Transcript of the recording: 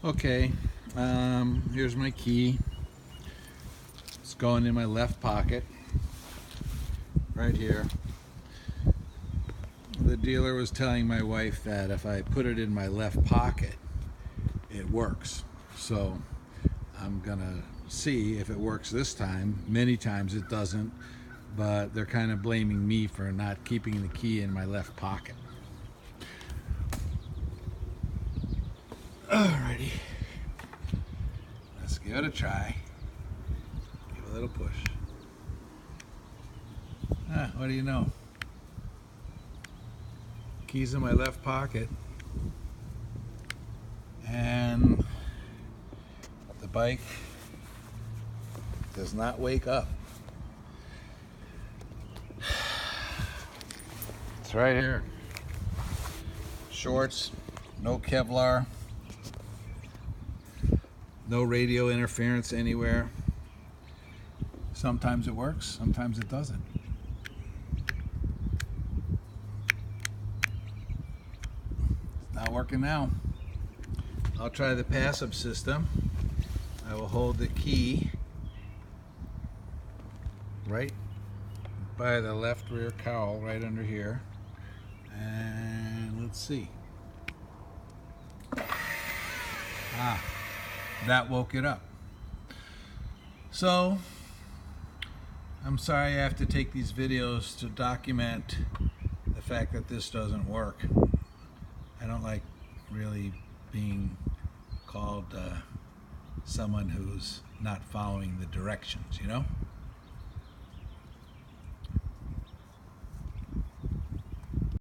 Okay, here's my key. It's going in my left pocket, right here. The dealer was telling my wife that if I put it in my left pocket, it works. So I'm gonna see if it works this time. Many times it doesn't, but they're kind of blaming me for not keeping the key in my left pocket. Alrighty, let's give it a try. Give a little push. What do you know? Keys in my left pocket, and the bike does not wake up. It's right here. Shorts, no Kevlar, no radio interference anywhere. Sometimes it works, sometimes it doesn't. It's not working now. I'll try the passive system. I will hold the key right by the left rear cowl, right under here, and let's see. That woke it up. So I'm sorry I have to take these videos to document the fact that this doesn't work. I don't like really being called someone who's not following the directions, you know?